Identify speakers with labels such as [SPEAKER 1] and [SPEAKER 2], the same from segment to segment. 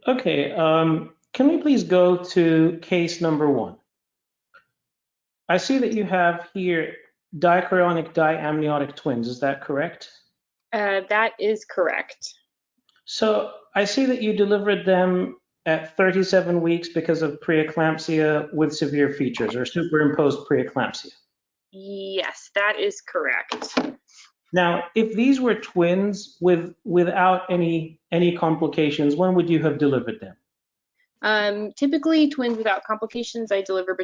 [SPEAKER 1] Okay, can we please go to case number 1? I see that you have here dichorionic diamniotic twins. Is that correct?
[SPEAKER 2] That is correct.
[SPEAKER 1] So I see that you delivered them at 37 weeks because of preeclampsia with severe features or superimposed preeclampsia.
[SPEAKER 2] Yes, that is correct.
[SPEAKER 1] Now, if these were twins without any complications, when would you have delivered them?
[SPEAKER 2] Typically, twins without complications, I deliver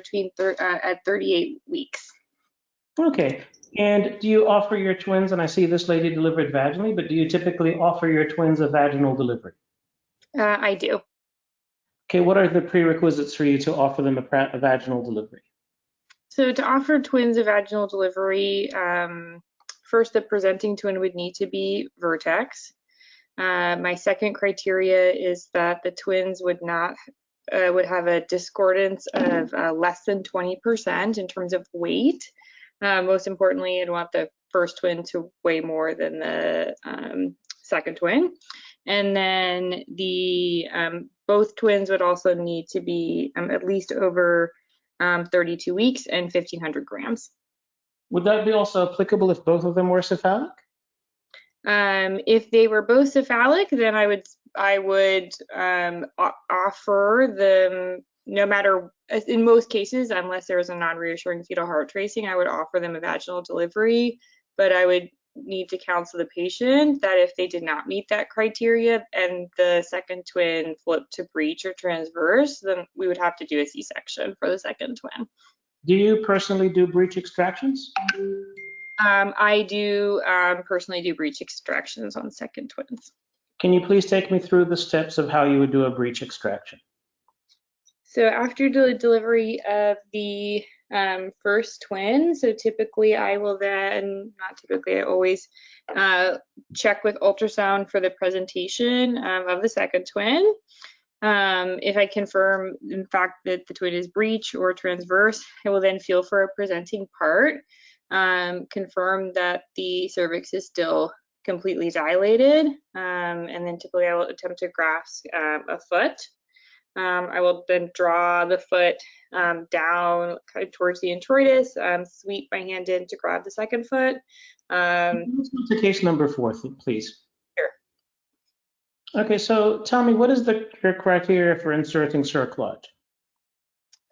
[SPEAKER 2] at 38 weeks.
[SPEAKER 1] Okay. And do you offer your twins, and I see this lady delivered vaginally, but do you typically offer your twins a vaginal delivery?
[SPEAKER 2] I do.
[SPEAKER 1] Okay, what are the prerequisites for you to offer them a vaginal delivery?
[SPEAKER 2] So to offer twins a vaginal delivery, first the presenting twin would need to be vertex. My second criteria is that the twins would have a discordance of less than 20% in terms of weight. Most importantly, I'd want the first twin to weigh more than the second twin. And then both twins would also need to be at least over 32 weeks and 1,500 grams.
[SPEAKER 1] Would that be also applicable if both of them were cephalic?
[SPEAKER 2] If they were both cephalic, then I would offer them, no matter, in most cases, unless there was a non-reassuring fetal heart tracing, I would offer them a vaginal delivery, but I would need to counsel the patient that if they did not meet that criteria and the second twin flipped to breech or transverse, then we would have to do a C-section for the second twin.
[SPEAKER 1] Do you personally do breech extractions?
[SPEAKER 2] I do personally do breech extractions on second twins.
[SPEAKER 1] Can you please take me through the steps of how you would do a breech extraction?
[SPEAKER 2] So after the delivery of the first twin, so typically I will then, not typically, I always check with ultrasound for the presentation of the second twin. If I confirm, in fact, that the twin is breech or transverse, I will then feel for a presenting part, confirm that the cervix is still completely dilated, and then typically I will attempt to grasp a foot. I will then draw the foot down kind of towards the introitus, sweep my hand in to grab the second foot.
[SPEAKER 1] Let's go to case number 4, please.
[SPEAKER 2] Sure.
[SPEAKER 1] Okay, so tell me, what is your criteria for inserting cerclage?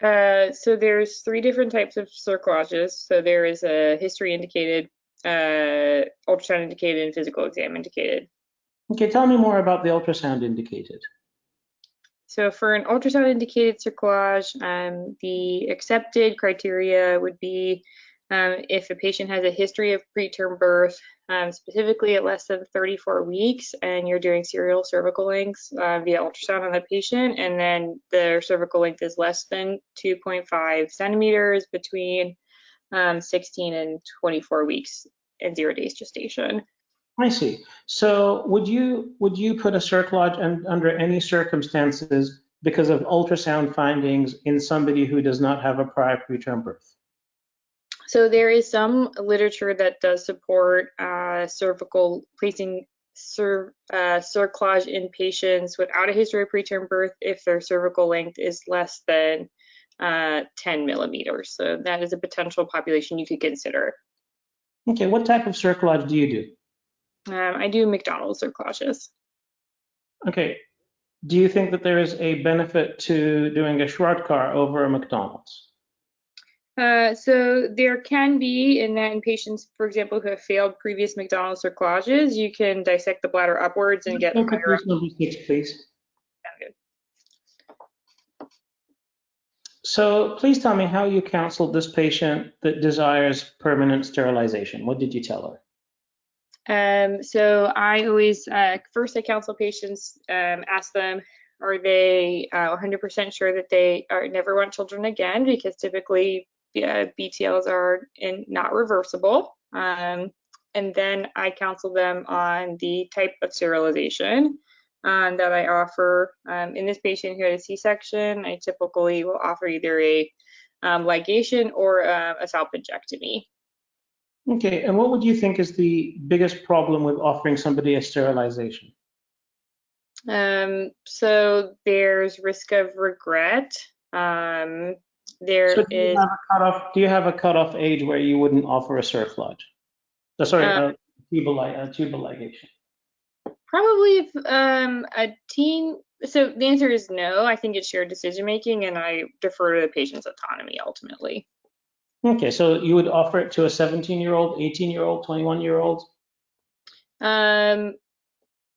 [SPEAKER 2] So there's 3 different types of cerclages. So there is a history indicated, ultrasound indicated, and physical exam indicated.
[SPEAKER 1] Okay, tell me more about the ultrasound indicated.
[SPEAKER 2] So for an ultrasound indicated cerclage, the accepted criteria would be if a patient has a history of preterm birth, specifically at less than 34 weeks, and you're doing serial cervical lengths via ultrasound on the patient, and then their cervical length is less than 2.5 centimeters between 16 and 24 weeks and 0 days gestation.
[SPEAKER 1] I see. So would you put a cerclage under any circumstances because of ultrasound findings in somebody who does not have a prior preterm birth?
[SPEAKER 2] So there is some literature that does support placing cerclage in patients without a history of preterm birth if their cervical length is less than 10 millimeters. So that is a potential population you could consider.
[SPEAKER 1] Okay, what type of cerclage do you do?
[SPEAKER 2] I do McDonald's cerclages.
[SPEAKER 1] Okay, do you think that there is a benefit to doing a Schwarzkopf over a McDonald's?
[SPEAKER 2] So there can be in patients, for example, who have failed previous McDonald's cerclages, you can dissect the bladder upwards and get higher.
[SPEAKER 1] Case number 6, please. So please tell me how you counseled this patient that desires permanent sterilization. What did you tell her?
[SPEAKER 2] So I always, first I counsel patients, ask them, are they 100% sure that they never want children again? Because typically BTLs are not reversible. And then I counsel them on the type of sterilization that I offer. In this patient who had a C-section, I typically will offer either a ligation or a salpingectomy.
[SPEAKER 1] Okay, and what would you think is the biggest problem with offering somebody a sterilization?
[SPEAKER 2] So there's risk of regret.
[SPEAKER 1] So
[SPEAKER 2] There
[SPEAKER 1] do you
[SPEAKER 2] is
[SPEAKER 1] have a cutoff? Do you have a cutoff age where you wouldn't offer a cerclage? Sorry,
[SPEAKER 2] uh,
[SPEAKER 1] tubal ligation.
[SPEAKER 2] probably if, a teen. So the answer is no. I think it's shared decision making, and I defer to the patient's autonomy ultimately.
[SPEAKER 1] Okay, so you would offer it to a 17-year-old, 18-year-old, 21-year-old?
[SPEAKER 2] Um,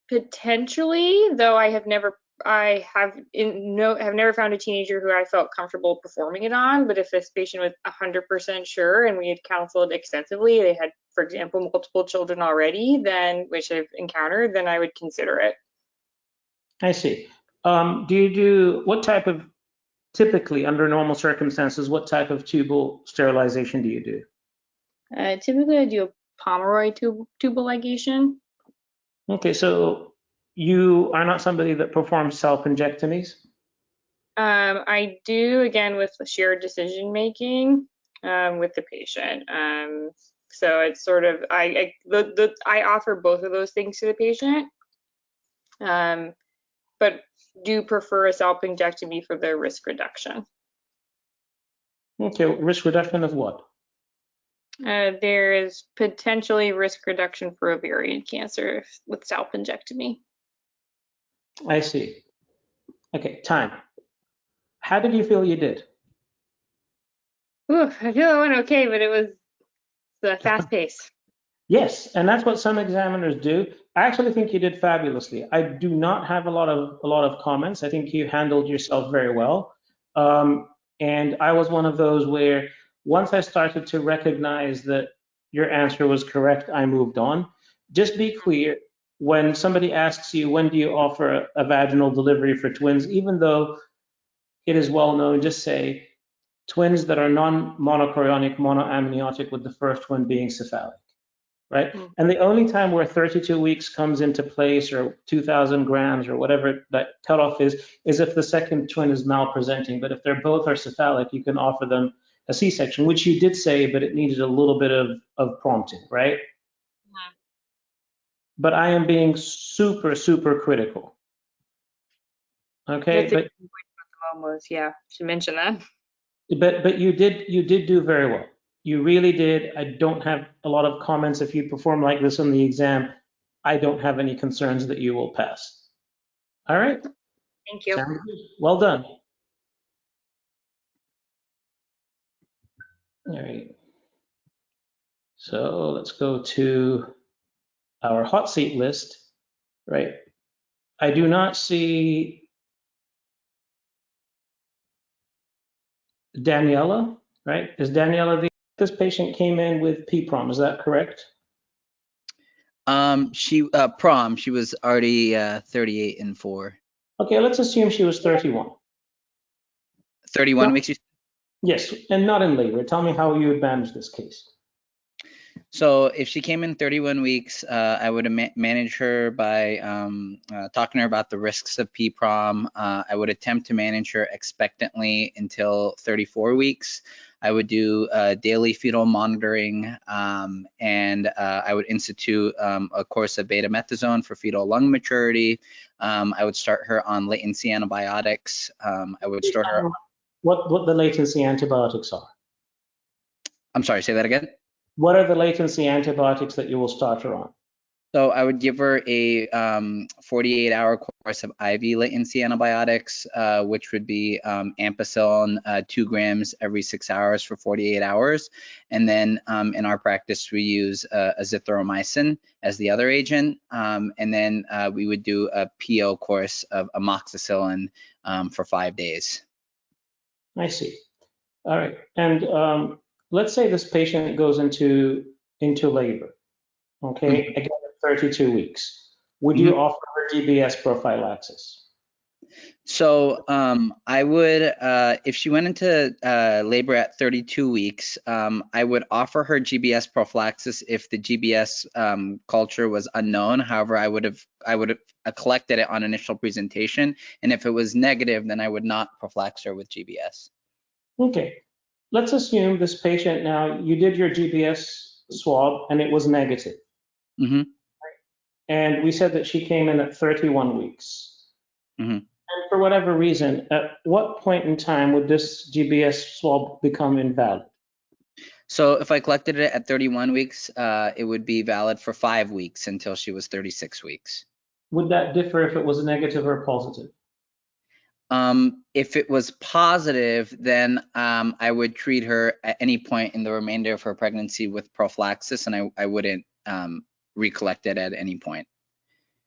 [SPEAKER 2] Potentially, though I have never found a teenager who I felt comfortable performing it on. But if this patient was 100% sure and we had counseled extensively, they had, for example, multiple children already, then which I've encountered, then I would consider it.
[SPEAKER 1] I see. Do you do what type of typically under normal circumstances? What type of tubal sterilization do you do?
[SPEAKER 2] Typically, I do a Pomeroy tubal ligation.
[SPEAKER 1] Okay, so you are not somebody that performs self-injectomies?
[SPEAKER 2] I do again with the shared decision making with the patient. So it's sort of I offer both of those things to the patient, um, but do prefer a self-injectomy for the risk reduction.
[SPEAKER 1] Okay, risk reduction of what?
[SPEAKER 2] There is potentially risk reduction for ovarian cancer with self-injectomy.
[SPEAKER 1] I see. Okay, time. How did you feel you did?
[SPEAKER 2] Ooh, I feel I went okay, but it was the fast pace.
[SPEAKER 1] Yes, and that's what some examiners do. I actually think you did fabulously. I do not have a lot of comments. I think you handled yourself very well. Um, and I was one of those where once I started to recognize that your answer was correct, I moved on. Just be clear, when somebody asks you when do you offer a vaginal delivery for twins, even though it is well known, just say twins that are non-monochorionic, monoamniotic, with the first one being cephalic, right?
[SPEAKER 2] Mm.
[SPEAKER 1] And the only time where 32 weeks comes into place, or 2,000 grams, or whatever that cutoff is if the second twin is malpresenting. But if they're both are cephalic, you can offer them a C-section, which you did say, but it needed a little bit of prompting, right? But I am being super, super critical. Okay,
[SPEAKER 2] That's a good point about the mom was, yeah, should mention that.
[SPEAKER 1] but you did do very well. You really did. I don't have a lot of comments. If you perform like this on the exam, I don't have any concerns that you will pass. All right.
[SPEAKER 2] Thank you.
[SPEAKER 1] Sounds good. Well done. All right. So let's go to our hot seat list, right? I do not see Daniela, right? Is Daniela this patient came in with pprom, is that correct?
[SPEAKER 3] She was already 38 and 4.
[SPEAKER 1] Okay, let's assume she was 31.
[SPEAKER 3] 31
[SPEAKER 1] No,
[SPEAKER 3] weeks.
[SPEAKER 1] yes, and not in labor. Tell me how you would manage this case.
[SPEAKER 3] So if she came in 31 weeks, I would manage her by talking to her about the risks of pprom. I would attempt to manage her expectantly until 34 weeks. I would do daily fetal monitoring, and I would institute a course of betamethasone for fetal lung maturity. I would start her on latency antibiotics. I would start her.
[SPEAKER 1] What the latency antibiotics are?
[SPEAKER 3] I'm sorry, say that again.
[SPEAKER 1] What are the latency antibiotics that you will start her on?
[SPEAKER 3] So I would give her a 48-hour course of IV latency antibiotics, which would be ampicillin, 2 grams every 6 hours for 48 hours. And then in our practice, we use azithromycin as the other agent. And then we would do a PO course of amoxicillin for 5 days.
[SPEAKER 1] I see. All right. And let's say this patient goes into labor, okay, again at 32 weeks. Would you offer her GBS prophylaxis?
[SPEAKER 3] So I would, if she went into labor at 32 weeks, I would offer her GBS prophylaxis if the GBS culture was unknown. However, I would have collected it on initial presentation, and if it was negative, then I would not prophylax her with GBS.
[SPEAKER 1] Okay. Let's assume this patient now, you did your GBS swab and it was negative.
[SPEAKER 3] Mm-hmm.
[SPEAKER 1] And we said that she came in at 31 weeks.
[SPEAKER 3] Mm-hmm.
[SPEAKER 1] And for whatever reason, at what point in time would this GBS swab become invalid?
[SPEAKER 3] So if I collected it at 31 weeks, it would be valid for 5 weeks until she was 36 weeks.
[SPEAKER 1] Would that differ if it was negative or positive?
[SPEAKER 3] If it was positive, then I would treat her at any point in the remainder of her pregnancy with prophylaxis, and I wouldn't recollect it at any point.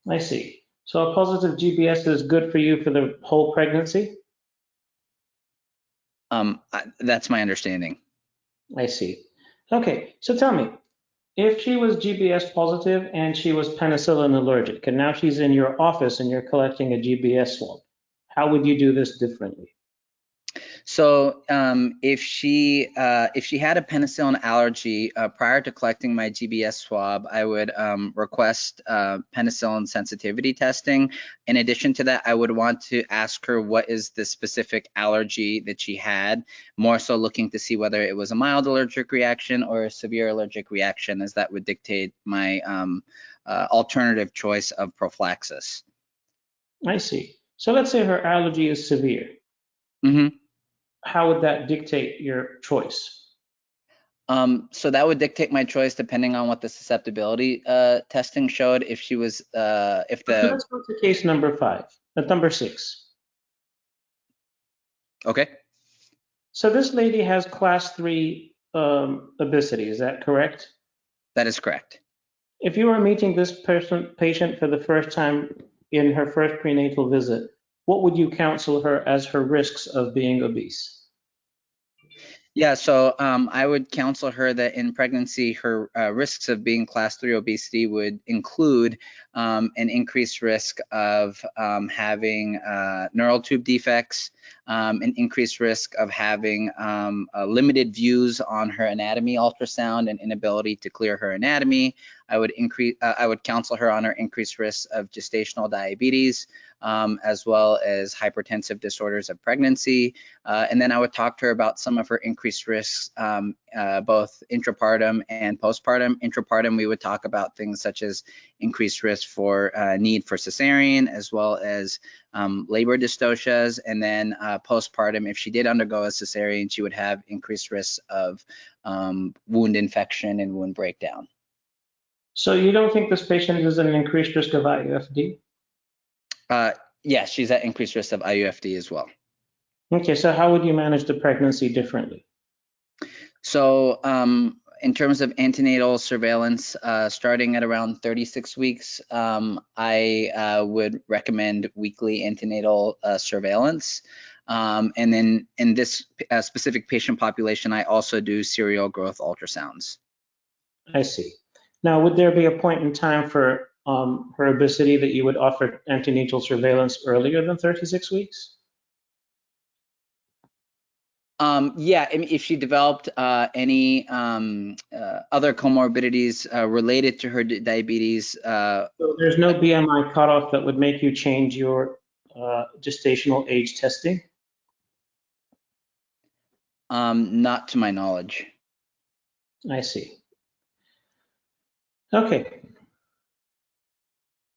[SPEAKER 1] I see. So a positive GBS is good for you for the whole pregnancy?
[SPEAKER 3] That's my understanding.
[SPEAKER 1] I see. Okay, so tell me, if she was GBS positive and she was penicillin allergic, and now she's in your office and you're collecting a GBS swab, how would you do this differently?
[SPEAKER 3] So if she had a penicillin allergy prior to collecting my GBS swab, I would request penicillin sensitivity testing. In addition to that, I would want to ask her what is the specific allergy that she had, more so looking to see whether it was a mild allergic reaction or a severe allergic reaction, as that would dictate my alternative choice of prophylaxis.
[SPEAKER 1] I see. So let's say her allergy is severe.
[SPEAKER 3] Mm-hmm.
[SPEAKER 1] How would that dictate your choice?
[SPEAKER 3] So that would dictate my choice depending on what the susceptibility testing showed. If she was, if the
[SPEAKER 1] Let's go to case number 5, number 6.
[SPEAKER 3] Okay.
[SPEAKER 1] So this lady has class 3 obesity, is that correct?
[SPEAKER 3] That is correct.
[SPEAKER 1] If you were meeting this patient for the first time in her first prenatal visit, what would you counsel her as her risks of being obese?
[SPEAKER 3] Yeah, so I would counsel her that in pregnancy, her risks of being class 3 obesity would include an increased risk of having neural tube defects, an increased risk of having limited views on her anatomy ultrasound and inability to clear her anatomy. I would counsel her on her increased risk of gestational diabetes, as well as hypertensive disorders of pregnancy. And then I would talk to her about some of her increased risks, both intrapartum and postpartum. Intrapartum, we would talk about things such as increased risk for need for cesarean, as well as labor dystocias. And then postpartum, if she did undergo a cesarean, she would have increased risks of wound infection and wound breakdown.
[SPEAKER 1] So you don't think this patient is at an increased risk of IUFD?
[SPEAKER 3] Yes, she's at increased risk of IUFD as well.
[SPEAKER 1] Okay, so how would you manage the pregnancy differently?
[SPEAKER 3] So in terms of antenatal surveillance, starting at around 36 weeks, I would recommend weekly antenatal surveillance. And then in this specific patient population, I also do serial growth ultrasounds.
[SPEAKER 1] I see. Now, would there be a point in time for her obesity that you would offer antenatal surveillance earlier than 36 weeks?
[SPEAKER 3] Yeah, I mean, if she developed any other comorbidities related to her diabetes.
[SPEAKER 1] So there's no BMI cutoff that would make you change your gestational age testing?
[SPEAKER 3] Not to my knowledge.
[SPEAKER 1] I see. Okay.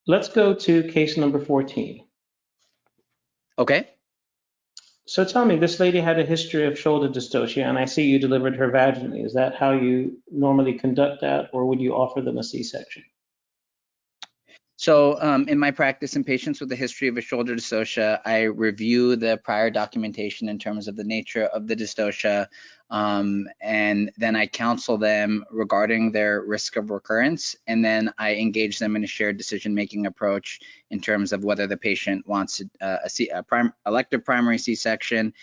[SPEAKER 1] Let's go to case number 14.
[SPEAKER 3] Okay.
[SPEAKER 1] So tell me, this lady had a history of shoulder dystocia, and I see you delivered her vaginally. Is that how you normally conduct that, or would you offer them a C-section?
[SPEAKER 3] So in my practice in patients with a history of a shoulder dystocia, I review the prior documentation in terms of the nature of the dystocia, and then I counsel them regarding their risk of recurrence, and then I engage them in a shared decision-making approach in terms of whether the patient wants elective primary C-section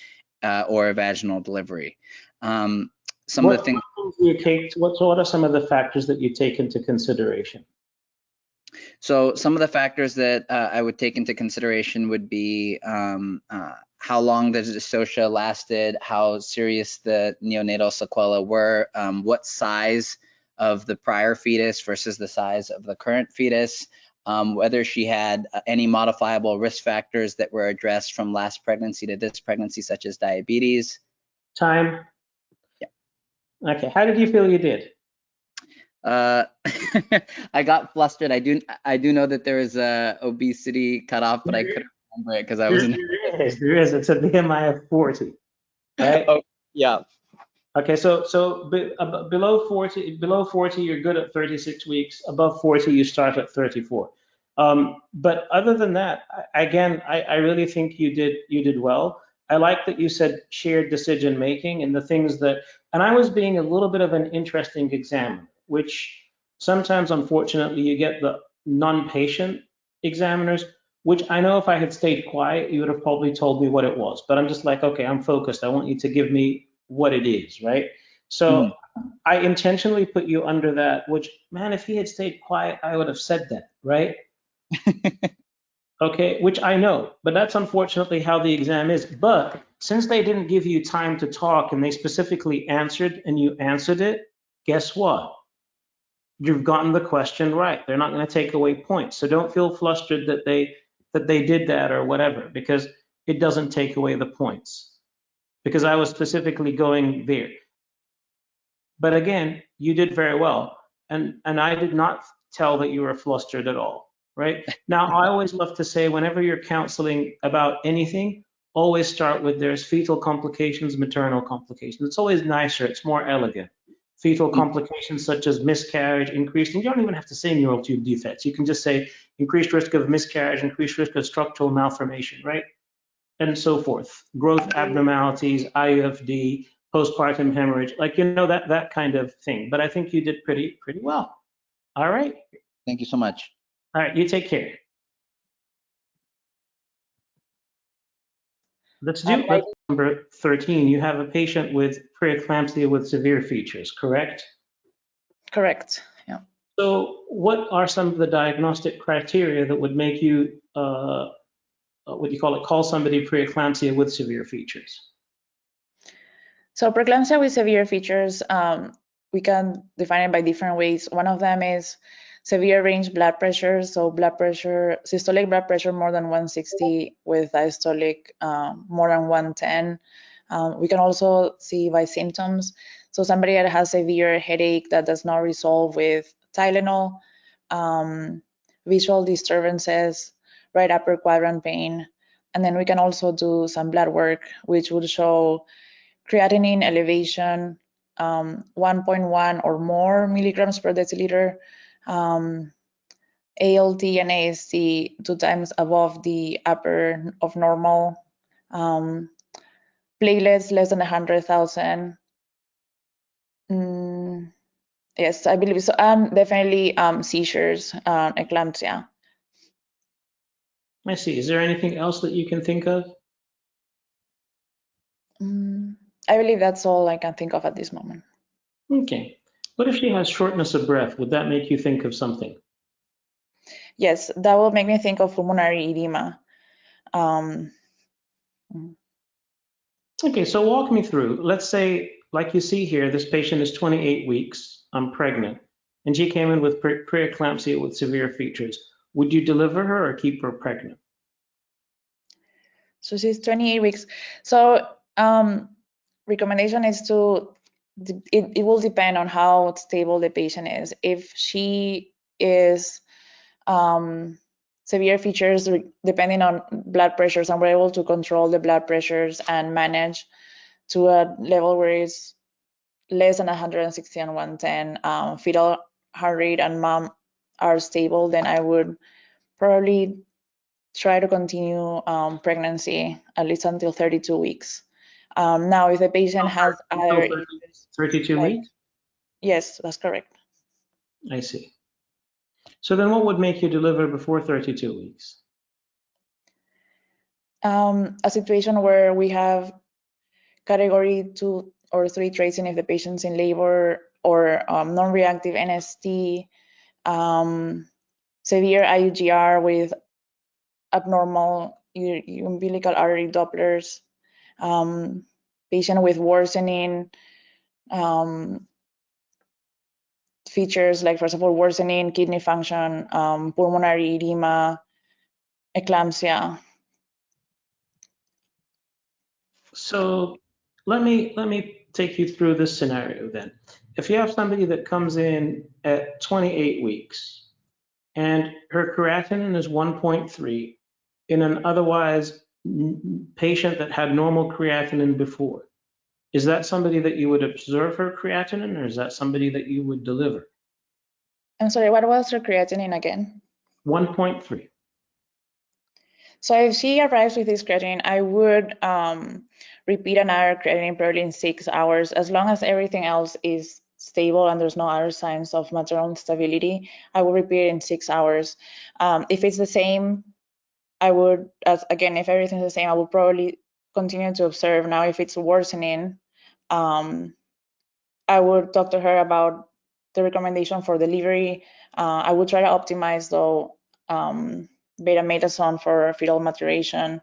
[SPEAKER 3] or a vaginal delivery. Some of the things
[SPEAKER 1] you take, what are some of the factors that you take into consideration?
[SPEAKER 3] So some of the factors that I would take into consideration would be how long the dystocia lasted, how serious the neonatal sequelae were, what size of the prior fetus versus the size of the current fetus, whether she had any modifiable risk factors that were addressed from last pregnancy to this pregnancy, such as diabetes.
[SPEAKER 1] Time?
[SPEAKER 3] Yeah.
[SPEAKER 1] Okay, how did you feel you did?
[SPEAKER 3] I got flustered. I do know that there is a obesity cutoff, but I couldn't remember it because I was in.
[SPEAKER 1] There is. It's a BMI of 40, right?
[SPEAKER 3] Oh, yeah.
[SPEAKER 1] Okay, so below 40, you're good at 36 weeks. Above 40, you start at 34. But other than that, I really think you did well. I like that you said shared decision making and the things that, and I was being a little bit of an interesting examiner, which sometimes, unfortunately, you get the non-patient examiners, which I know if I had stayed quiet, you would have probably told me what it was. But I'm just like, okay, I'm focused. I want you to give me what it is, right? So
[SPEAKER 3] Mhm.
[SPEAKER 1] I intentionally put you under that, which, man, if he had stayed quiet, I would have said that, right? Okay, which I know, but that's unfortunately how the exam is. But since they didn't give you time to talk and they specifically answered and you answered it, guess what? You've gotten the question right. They're not going to take away points. So don't feel flustered that they did that or whatever, because it doesn't take away the points. Because I was specifically going there. But again, you did very well. And I did not tell that you were flustered at all, right? Now, I always love to say whenever you're counseling about anything, always start with there's fetal complications, maternal complications. It's always nicer, it's more elegant. Fetal complications such as miscarriage, increased, and you don't even have to say neural tube defects. You can just say increased risk of miscarriage, increased risk of structural malformation, right? And so forth. Growth abnormalities, IUFD, postpartum hemorrhage, like that kind of thing. But I think you did pretty well. All right.
[SPEAKER 3] Thank you so much.
[SPEAKER 1] All right, you take care. Let's number 13. You have a patient with preeclampsia with severe features, correct?
[SPEAKER 4] Correct. Yeah.
[SPEAKER 1] So what are some of the diagnostic criteria that would make you, what do you call it, call somebody preeclampsia with severe features?
[SPEAKER 4] So preeclampsia with severe features, we can define it by different ways. One of them is severe range blood pressure. So blood pressure, systolic blood pressure more than 160 with diastolic more than 110. We can also see by symptoms. So somebody that has severe headache that does not resolve with Tylenol, visual disturbances, right upper quadrant pain. And then we can also do some blood work, which would show creatinine elevation, 1.1 or more milligrams per deciliter, ALT and AST 2 times above the upper of normal, platelets less than 100,000. Yes, I believe so. Definitely seizures, eclampsia.
[SPEAKER 1] I see. Is there anything else that you can think of?
[SPEAKER 4] I believe that's all I can think of at this moment.
[SPEAKER 1] Okay. What if she has shortness of breath? Would that make you think of something?
[SPEAKER 4] Yes, that will make me think of pulmonary edema.
[SPEAKER 1] Okay, so walk me through. Let's say, like you see here, this patient is 28 weeks, I'm pregnant, and she came in with preeclampsia with severe features. Would you deliver her or keep her pregnant?
[SPEAKER 4] So she's 28 weeks. So recommendation is it will depend on how stable the patient is. If she is severe features, depending on blood pressures, and we're able to control the blood pressures and manage to a level where it's less than 160 and 110, fetal heart rate and mom are stable, then I would probably try to continue pregnancy at least until 32 weeks. Now, if the patient has other issues,
[SPEAKER 1] 32 weeks?
[SPEAKER 4] Yes, that's correct.
[SPEAKER 1] I see. So then what would make you deliver before 32 weeks?
[SPEAKER 4] A situation where we have category 2 or 3 tracing if the patient's in labor, or non-reactive NST, severe IUGR with abnormal umbilical artery Dopplers, patient with worsening features, like, for example, worsening kidney function, pulmonary edema, eclampsia.
[SPEAKER 1] So let me take you through this scenario then. If you have somebody that comes in at 28 weeks and her creatinine is 1.3 in an otherwise patient that had normal creatinine before, is that somebody that you would observe her creatinine, or is that somebody that you would deliver?
[SPEAKER 4] I'm sorry, what was her creatinine again?
[SPEAKER 1] 1.3.
[SPEAKER 4] So if she arrives with this creatinine, I would repeat another creatinine probably in 6 hours, as long as everything else is stable and there's no other signs of maternal instability. I will repeat it in 6 hours. If it's the same, I would, again, if everything's the same, I will probably continue to observe. Now, if it's worsening, I would talk to her about the recommendation for delivery. I would try to optimize, though, beta-metazone for fetal maturation,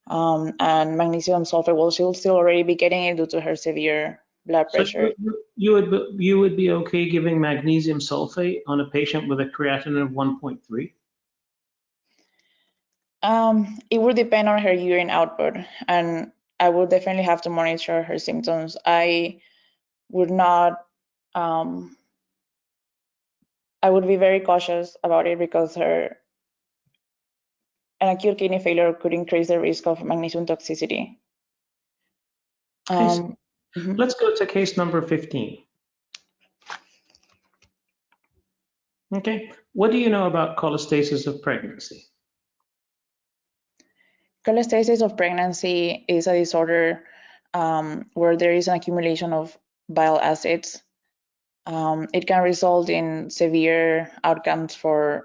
[SPEAKER 4] and magnesium sulfate. Well, she'll still already be getting it due to her severe blood
[SPEAKER 1] So
[SPEAKER 4] pressure.
[SPEAKER 1] you would be okay giving magnesium sulfate on a patient with a creatinine of 1.3?
[SPEAKER 4] It would depend on her urine output, and I would definitely have to monitor her symptoms. I would not, I would be very cautious about it because an acute kidney failure could increase the risk of magnesium toxicity. Mhm.
[SPEAKER 1] Let's go to case number 15. Okay, what do you know about cholestasis of pregnancy?
[SPEAKER 4] Cholestasis of pregnancy is a disorder where there is an accumulation of bile acids. It can result in severe outcomes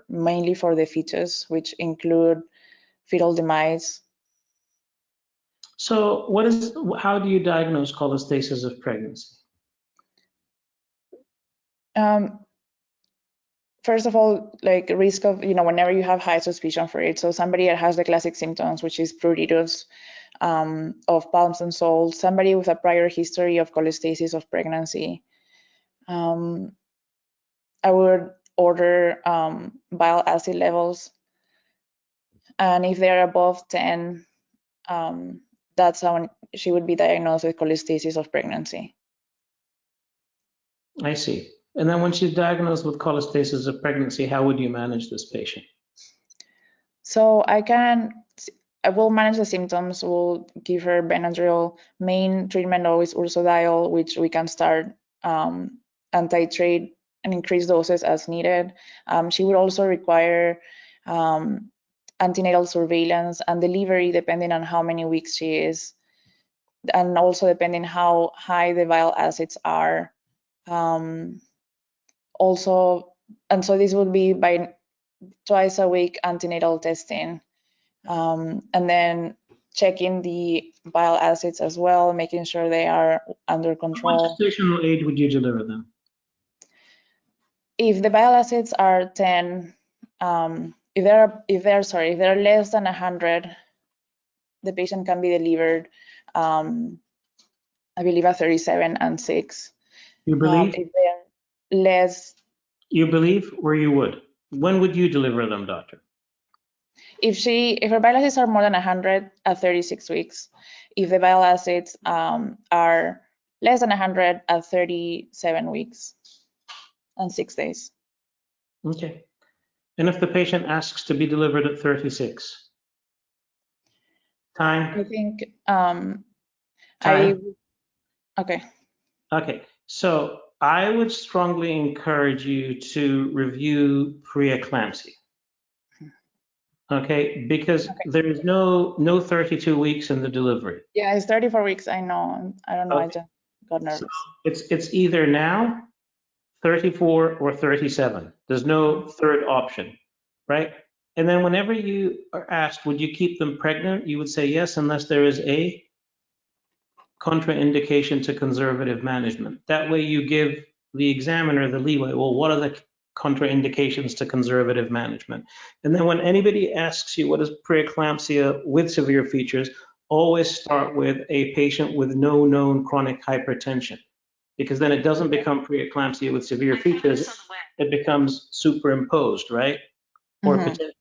[SPEAKER 4] mainly for the fetus, which include fetal demise.
[SPEAKER 1] So how do you diagnose cholestasis of pregnancy?
[SPEAKER 4] First of all, like risk of, whenever you have high suspicion for it. So somebody that has the classic symptoms, which is pruritus of palms and soles, somebody with a prior history of cholestasis of pregnancy. I would order bile acid levels, and if they're above 10, that's how she would be diagnosed with cholestasis of pregnancy.
[SPEAKER 1] I see. And then when she's diagnosed with cholestasis of pregnancy, how would you manage this patient?
[SPEAKER 4] So I will manage the symptoms. We'll give her Benadryl. Main treatment always ursodiol, which we can start and titrate and increase doses as needed. She would also require antenatal surveillance and delivery depending on how many weeks she is, and also depending how high the bile acids are. Also, and so this would be by twice a week antenatal testing, and then checking the bile acids as well, making sure they are under control.
[SPEAKER 1] What gestational age would you deliver them?
[SPEAKER 4] If the bile acids are 10, if they're less than 100, the patient can be delivered, I believe, at 37 and 6.
[SPEAKER 1] You believe?
[SPEAKER 4] If they're less,
[SPEAKER 1] You believe, or you would? When would you deliver them, doctor?
[SPEAKER 4] if her bile acids are more than 100 at 36 weeks, if the bile acids are less than 100 at 37 weeks and 6 days.
[SPEAKER 1] Okay. And if the patient asks to be delivered at 36? Time?
[SPEAKER 4] I think okay.
[SPEAKER 1] Okay, so I would strongly encourage you to review preeclampsia. Okay, because there is no 32 weeks in the delivery.
[SPEAKER 4] Yeah, it's 34 weeks. I know. I don't know.
[SPEAKER 1] Okay.
[SPEAKER 4] I just got nervous.
[SPEAKER 1] So it's either now, 34, or 37. There's no third option, right? And then whenever you are asked, would you keep them pregnant? You would say yes, unless there is a contraindication to conservative management. That way you give the examiner the leeway. Well, what are the contraindications to conservative management? And then when anybody asks you what is preeclampsia with severe features, always start with a patient with no known chronic hypertension, because then it doesn't become preeclampsia with severe features, it becomes superimposed, right? Or potentially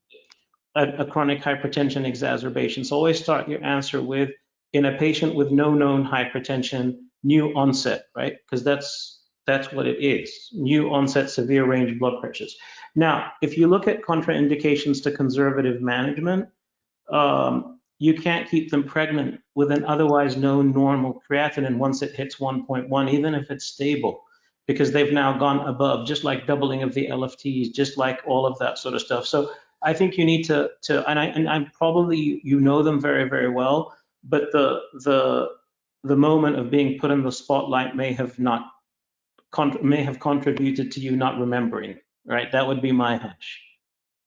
[SPEAKER 1] a chronic hypertension exacerbation. So always start your answer with, in a patient with no known hypertension, new onset, right? Because that's what it is, new onset severe range blood pressures. Now, if you look at contraindications to conservative management, you can't keep them pregnant with an otherwise known normal creatinine once it hits 1.1, even if it's stable, because they've now gone above, just like doubling of the LFTs, just like all of that sort of stuff. So I think you need to and I'm probably, you know them very, very well, but the moment of being put in the spotlight may have contributed to you not remembering, right? That would be my hunch.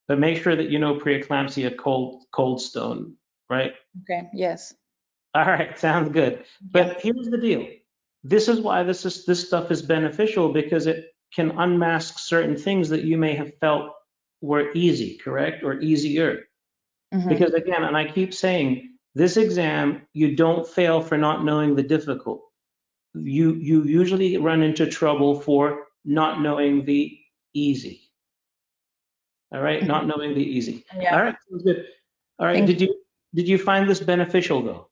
[SPEAKER 1] But make sure that you know preeclampsia, cold stone, right?
[SPEAKER 4] Okay, yes.
[SPEAKER 1] All right, sounds good. But here's the deal. This is why this stuff is beneficial, because it can unmask certain things that you may have felt were easy, correct? Or easier. Because again, and I keep saying, this exam, you don't fail for not knowing the difficult. You usually run into trouble for not knowing the easy. All right, not knowing the easy.
[SPEAKER 4] Yeah.
[SPEAKER 1] All right, sounds good. All right, did you find this beneficial though?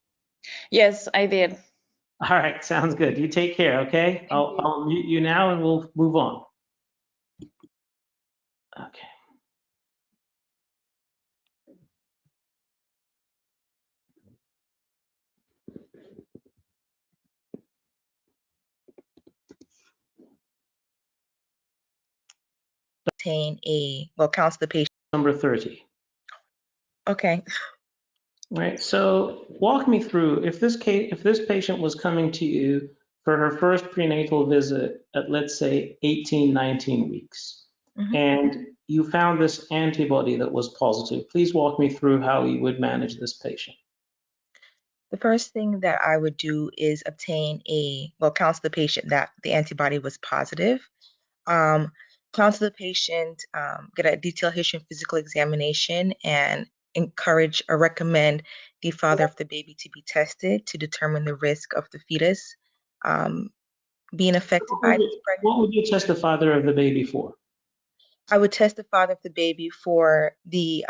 [SPEAKER 4] Yes, I did.
[SPEAKER 1] All right, sounds good. You take care, okay? I'll mute you now and we'll move on. Okay.
[SPEAKER 5] Obtain a, well, counts the patient.
[SPEAKER 1] Number 30.
[SPEAKER 5] Okay.
[SPEAKER 1] All right, so walk me through, if this patient was coming to you for her first prenatal visit at, let's say, 18, 19 weeks, and you found this antibody that was positive, please walk me through how you would manage this patient.
[SPEAKER 5] The first thing that I would do is obtain a, well, counsel the patient that the antibody was positive. Counsel the patient, get a detailed history and physical examination, and encourage or recommend the father of the baby to be tested to determine the risk of the fetus being affected by this pregnancy.
[SPEAKER 1] What would you test the father of the baby for?
[SPEAKER 5] I would test the father of the baby for the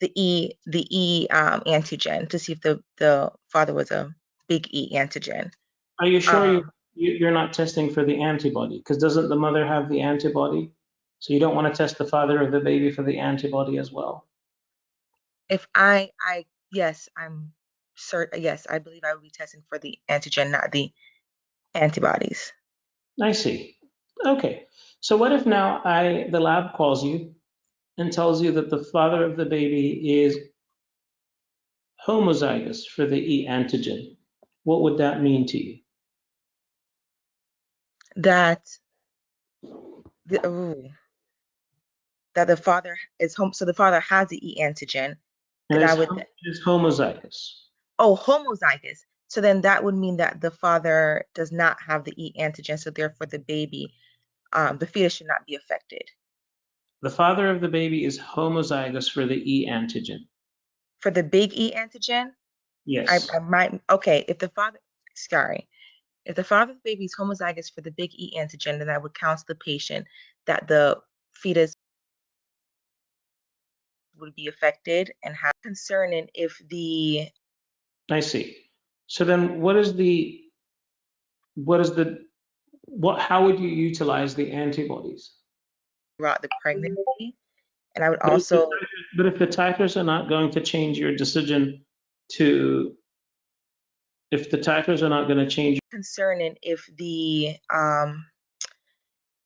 [SPEAKER 5] E antigen to see if the father was a big E antigen.
[SPEAKER 1] Are you sure you're not testing for the antibody? Because doesn't the mother have the antibody? So you don't want to test the father of the baby for the antibody as well?
[SPEAKER 5] If yes, I'm certain. Yes, I believe I would be testing for the antigen, not the antibodies.
[SPEAKER 1] I see. Okay. So what if now the lab calls you and tells you that the father of the baby is homozygous for the E antigen? What would that mean to you?
[SPEAKER 5] That the father is home, so the father has the E antigen.
[SPEAKER 1] And is homozygous.
[SPEAKER 5] Oh, homozygous. So then that would mean that the father does not have the E antigen, so therefore the baby, the fetus should not be affected.
[SPEAKER 1] The father of the baby is homozygous for the E antigen.
[SPEAKER 5] For the big E antigen?
[SPEAKER 1] Yes.
[SPEAKER 5] I might, okay, if the father of the baby is homozygous for the big E antigen, then I would counsel the patient that the fetus would be affected and have concerning if the.
[SPEAKER 1] I see. So then how would you utilize the antibodies?
[SPEAKER 5] Throughout the pregnancy, and I would also.
[SPEAKER 1] But if the titers are not going to change your decision if the titers are not going to change.
[SPEAKER 5] Concerning if the, I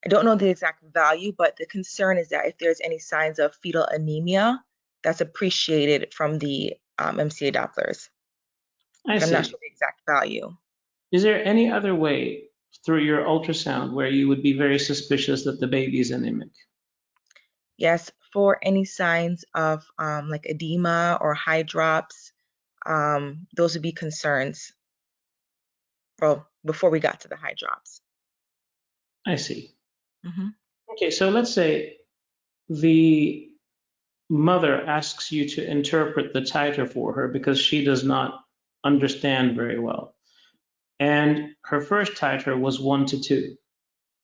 [SPEAKER 5] don't know the exact value, but the concern is that if there's any signs of fetal anemia, that's appreciated from the MCA Dopplers.
[SPEAKER 1] I see.
[SPEAKER 5] I'm not sure the exact value.
[SPEAKER 1] Is there any other way through your ultrasound where you would be very suspicious that the baby is anemic?
[SPEAKER 5] Yes, for any signs of like edema or high drops, those would be concerns. Well, before we got to the high drops.
[SPEAKER 1] I see. Okay, so let's say the mother asks you to interpret the titer for her because she does not understand very well. And her first titer was 1 to 2,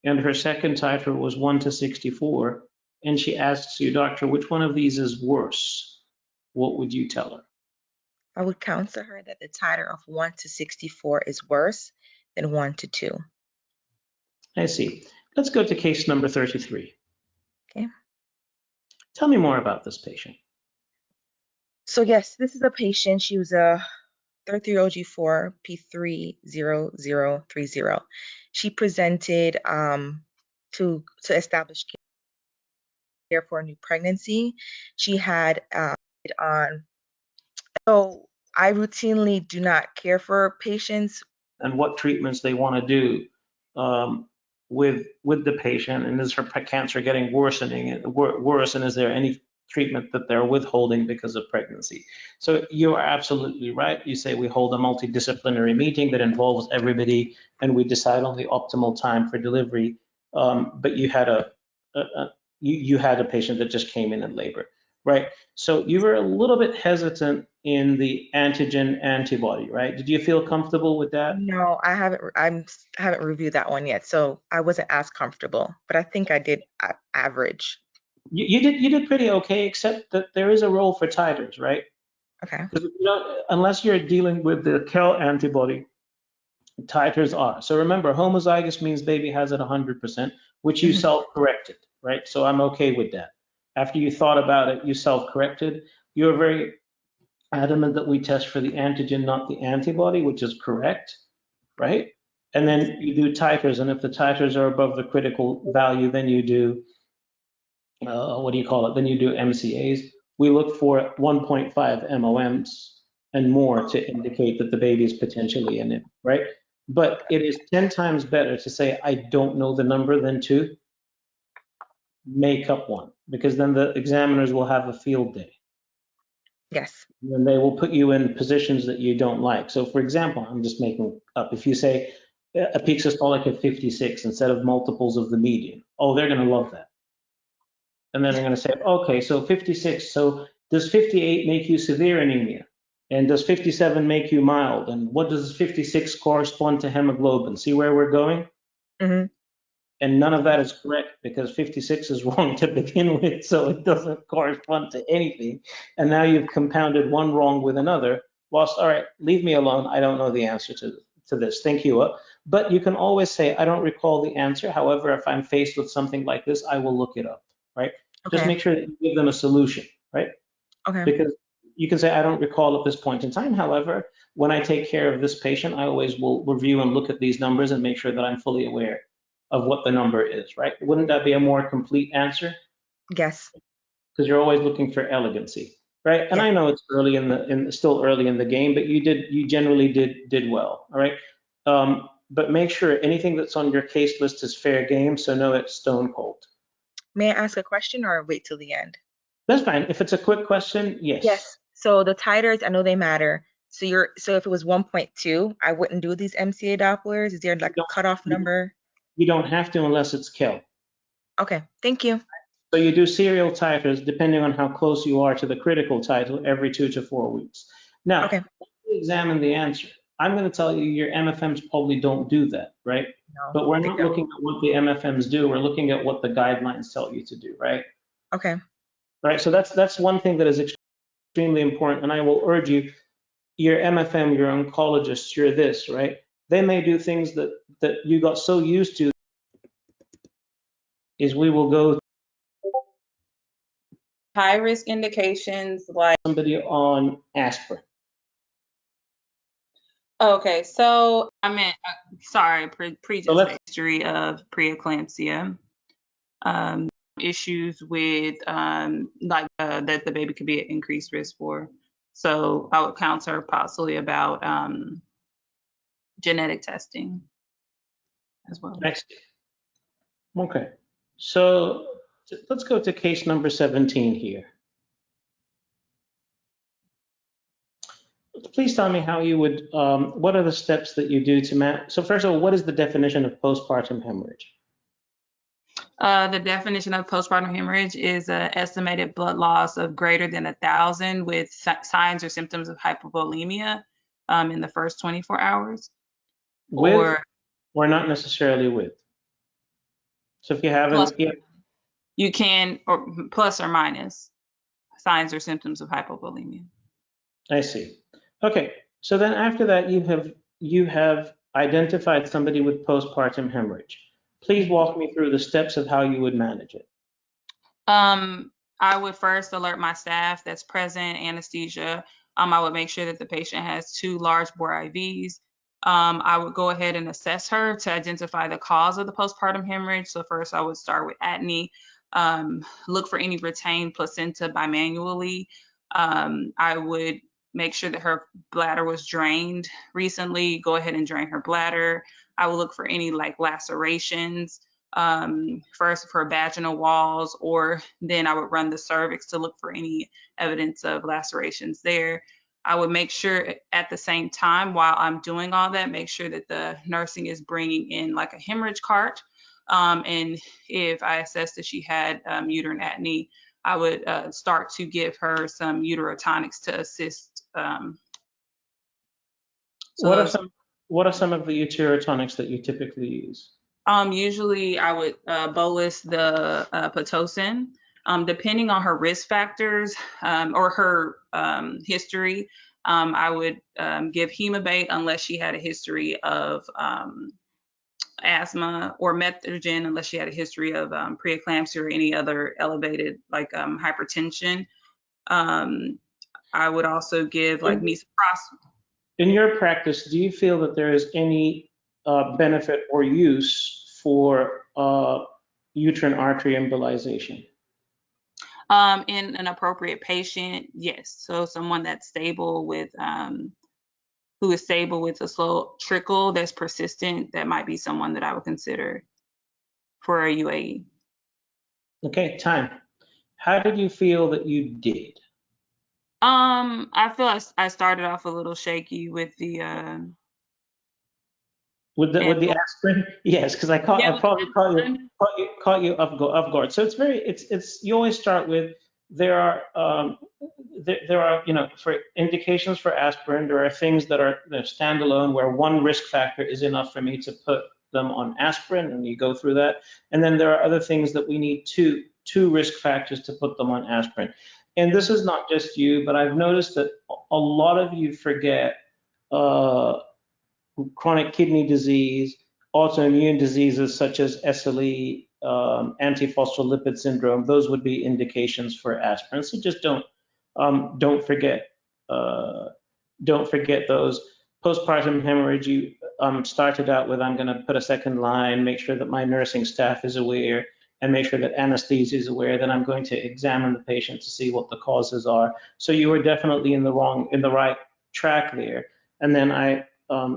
[SPEAKER 1] and her second titer was 1 to 64. And she asks you, doctor, which one of these is worse? What would you tell her?
[SPEAKER 5] I would counsel her that the titer of 1 to 64 is worse than 1 to 2.
[SPEAKER 1] I see. Let's go to case number 33.
[SPEAKER 5] Okay.
[SPEAKER 1] Tell me more about this patient.
[SPEAKER 5] So yes, this is a patient. She was a 33 OG4 P30030. She presented to establish care for a new pregnancy. She had on. So I routinely do not care for patients.
[SPEAKER 1] And what treatments they want to do with the patient, and is her cancer getting worse, and is there any treatment that they're withholding because of pregnancy? So you are absolutely right. You say we hold a multidisciplinary meeting that involves everybody, and we decide on the optimal time for delivery. But you had you had a patient that just came in labor, right? So you were a little bit hesitant in the antigen antibody, right? Did you feel comfortable with that?
[SPEAKER 5] No, I haven't reviewed that one yet, so I wasn't as comfortable, but I think I did average.
[SPEAKER 1] You did pretty okay, except that there is a role for titers, right?
[SPEAKER 5] Okay.
[SPEAKER 1] Because unless you're dealing with the KEL antibody, titers are. So remember, homozygous means baby has it 100%, which you
[SPEAKER 5] Mhm.
[SPEAKER 1] self-corrected, right? So I'm okay with that. After you thought about it, you self-corrected. You're very adamant that we test for the antigen, not the antibody, which is correct, right? And then you do titers, and if the titers are above the critical value, then you do what do you call it? Then you do MCAs. We look for 1.5 MOMs and more to indicate that the baby is potentially in it, right? But it is 10 times better to say, I don't know the number, than to make up one, because then the examiners will have a field day.
[SPEAKER 5] Yes.
[SPEAKER 1] And then they will put you in positions that you don't like. So for example, I'm just making up, if you say a peak systolic of 56 instead of multiples of the median, oh, they're going to love that. And then they're going to say, okay, so 56, so does 58 make you severe anemia? And does 57 make you mild? And what does 56 correspond to hemoglobin? See where we're going?
[SPEAKER 5] Mm-hmm.
[SPEAKER 1] And none of that is correct, because 56 is wrong to begin with, so it doesn't correspond to anything. And now you've compounded one wrong with another. Whilst, all right, leave me alone, I don't know the answer to this, thank you. But you can always say, I don't recall the answer. However, if I'm faced with something like this, I will look it up, right? Just
[SPEAKER 5] Okay.
[SPEAKER 1] make sure that you give them a solution, right?
[SPEAKER 5] Okay.
[SPEAKER 1] Because you can say, I don't recall at this point in time. However, when I take care of this patient, I always will review and look at these numbers and make sure that I'm fully aware of what the number is, right? Wouldn't that be a more complete answer?
[SPEAKER 5] Yes.
[SPEAKER 1] Because you're always looking for elegancy, right? And
[SPEAKER 5] Yes.
[SPEAKER 1] I know it's early still early in the game, but you generally did well, all right? But make sure anything that's on your case list is fair game, so no, it's stone cold.
[SPEAKER 5] May I ask a question or wait till the end?
[SPEAKER 1] That's fine. If it's a quick question, yes.
[SPEAKER 5] Yes. So the titers, I know they matter. So if it was 1.2, I wouldn't do these MCA Dopplers. Is there like a cutoff number?
[SPEAKER 1] You don't have to unless it's KEL.
[SPEAKER 5] Okay. Thank you.
[SPEAKER 1] So you do serial titers depending on how close you are to the critical title every 2 to 4 weeks. Now,
[SPEAKER 5] Okay.
[SPEAKER 1] let's examine the answer. I'm going to tell you your MFMs probably don't do that, right?
[SPEAKER 5] No,
[SPEAKER 1] But we're
[SPEAKER 5] they
[SPEAKER 1] not
[SPEAKER 5] don't.
[SPEAKER 1] looking at what the MFMs do. We're looking at what the guidelines tell you to do, right?
[SPEAKER 5] Okay.
[SPEAKER 1] Right. So that's one thing that is extremely important. And I will urge you, your MFM, your oncologist, your this, right? They may do things that you got so used to. Is we will go
[SPEAKER 6] high risk indications like
[SPEAKER 1] somebody on aspirin.
[SPEAKER 6] okay, so I meant sorry, preexisting history of preeclampsia, issues with like that the baby could be at increased risk for. So I would counsel possibly about genetic testing as well.
[SPEAKER 1] Next. Okay. So let's go to case number 17 here. Please tell me how you would, what are the steps that you do to manage? So first of all, what is the definition of postpartum hemorrhage?
[SPEAKER 6] The definition of postpartum hemorrhage is an estimated blood loss of greater than 1,000 with signs or symptoms of hypovolemia in the first 24 hours.
[SPEAKER 1] With or not necessarily with? So if you haven't,
[SPEAKER 6] you can, or plus or minus signs or symptoms of hypovolemia.
[SPEAKER 1] I see. Okay. So then after that, you have identified somebody with postpartum hemorrhage. Please walk me through the steps of how you would manage it.
[SPEAKER 6] I would first alert my staff that's present, anesthesia. I would make sure that the patient has 2 large bore IVs. I would go ahead and assess her to identify the cause of the postpartum hemorrhage. So first I would start with atony, look for any retained placenta bimanually. I would make sure that her bladder was drained recently, go ahead and drain her bladder. I would look for any like lacerations, first for vaginal walls, or then I would run the cervix to look for any evidence of lacerations there. I would make sure at the same time while I'm doing all that, make sure that the nursing is bringing in like a hemorrhage cart. And if I assessed that she had uterine atony, I would start to give her some uterotonics to assist.
[SPEAKER 1] What are some of the uterotonics that you typically use?
[SPEAKER 6] Usually I would bolus the Pitocin. Depending on her risk factors or her history, I would give Hemabate unless she had a history of asthma, or Metrogen unless she had a history of preeclampsia or any other elevated like hypertension. I would also give like misoprostol.
[SPEAKER 1] In your practice, do you feel that there is any benefit or use for uterine artery embolization?
[SPEAKER 6] In an appropriate patient, yes. So someone that's stable with, who is stable with a slow trickle that's persistent, that might be someone that I would consider for a UAE.
[SPEAKER 1] Okay, time. How did you feel that you did?
[SPEAKER 6] I feel I started off a little shaky with the
[SPEAKER 1] aspirin. Yes, because I probably caught you off guard. So it's you always start with there are for indications for aspirin, there are things that are standalone where one risk factor is enough for me to put them on aspirin, and you go through that. And then there are other things that we need two risk factors to put them on aspirin. And this is not just you, but I've noticed that a lot of you forget chronic kidney disease, autoimmune diseases such as SLE, antiphospholipid syndrome. Those would be indications for aspirin. So just don't forget those. Postpartum hemorrhage, you started out with, I'm going to put a second line, make sure that my nursing staff is aware, and make sure that anesthesia is aware. Then I'm going to examine the patient to see what the causes are. So you were definitely in the right track there. And then I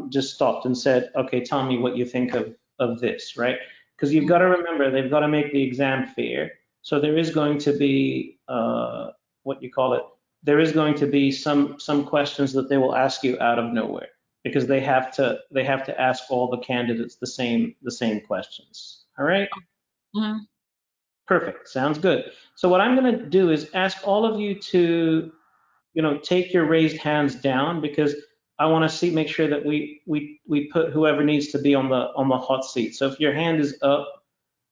[SPEAKER 1] just stopped and said, okay, tell me what you think of this, right? Because you've got to remember, they've got to make the exam fair. So there is going to be there is going to be some questions that they will ask you out of nowhere, because they have to ask all the candidates the same questions. All right?
[SPEAKER 6] Mm-hmm.
[SPEAKER 1] Perfect. Sounds good. So what I'm going to do is ask all of you to, take your raised hands down, because I want to make sure that we put whoever needs to be on the hot seat. So if your hand is up,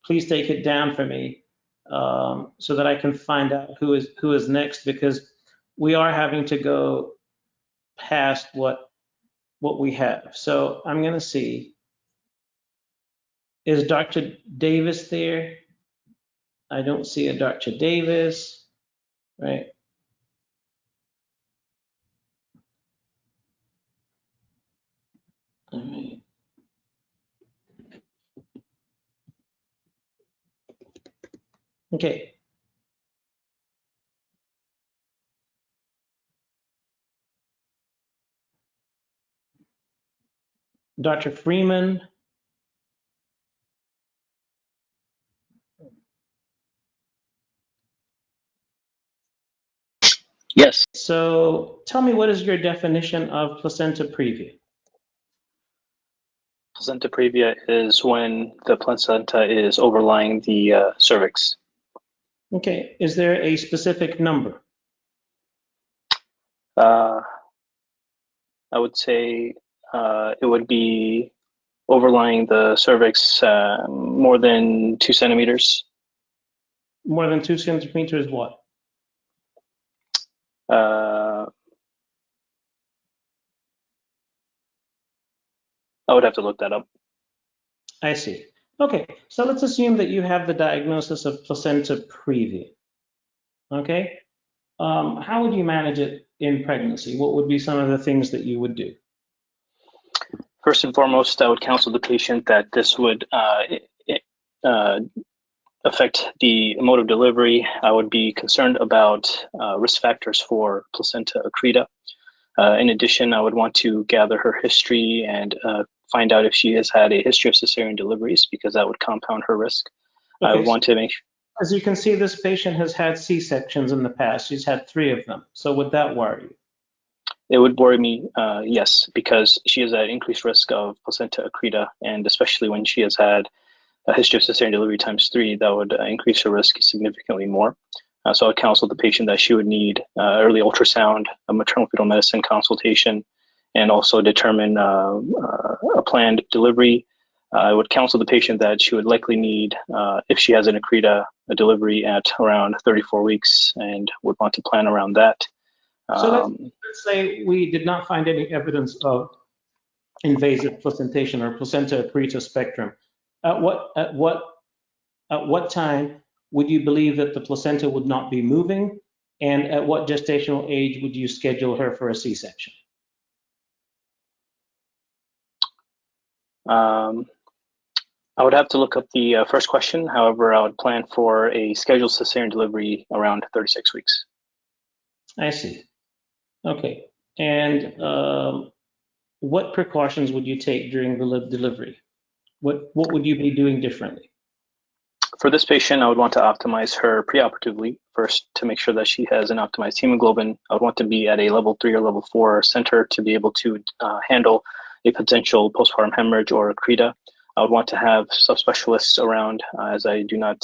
[SPEAKER 1] please take it down for me, so that I can find out who is next, because we are having to go past what we have. So I'm going to see. Is Dr. Davis there? I don't see a Dr. Davis, right? All right. Okay. Dr. Freeman.
[SPEAKER 7] Yes.
[SPEAKER 1] So tell me, what is your definition of placenta previa?
[SPEAKER 7] Placenta previa is when the placenta is overlying the cervix.
[SPEAKER 1] Okay. Is there a specific number?
[SPEAKER 7] I would say it would be overlying the cervix more than 2 centimeters.
[SPEAKER 1] More than 2 centimeters what?
[SPEAKER 7] I would have to look that up.
[SPEAKER 1] I see. Okay, so let's assume that you have the diagnosis of placenta previa. Okay. How would you manage it in pregnancy? What would be some of the things that you would do?
[SPEAKER 7] First and foremost, I would counsel the patient that this would affect the mode of delivery. I would be concerned about risk factors for placenta accreta. In addition, I would want to gather her history and find out if she has had a history of cesarean deliveries, because that would compound her risk.
[SPEAKER 1] Okay,
[SPEAKER 7] I would want to make sure.
[SPEAKER 1] As you can see, this patient has had C-sections in the past. She's had 3 of them. So would that worry you?
[SPEAKER 7] It would worry me, yes, because she is at increased risk of placenta accreta, and especially when she has had a history of cesarean delivery times 3, that would increase her risk significantly more. So I would counsel the patient that she would need early ultrasound, a maternal fetal medicine consultation, and also determine a planned delivery. I would counsel the patient that she would likely need, if she has an accreta, a delivery at around 34 weeks, and would want to plan around that.
[SPEAKER 1] So let's say we did not find any evidence of invasive placentation or placenta accreta spectrum. At what time would you believe that the placenta would not be moving, and at what gestational age would you schedule her for a C-section?
[SPEAKER 7] I would have to look up the first question. However, I would plan for a scheduled cesarean delivery around 36 weeks.
[SPEAKER 1] I see. Okay. And what precautions would you take during the delivery? What would you be doing differently?
[SPEAKER 7] For this patient, I would want to optimize her preoperatively first to make sure that she has an optimized hemoglobin. I would want to be at a level 3 or level 4 center to be able to handle a potential postpartum hemorrhage or accreta. I would want to have subspecialists around, as I do not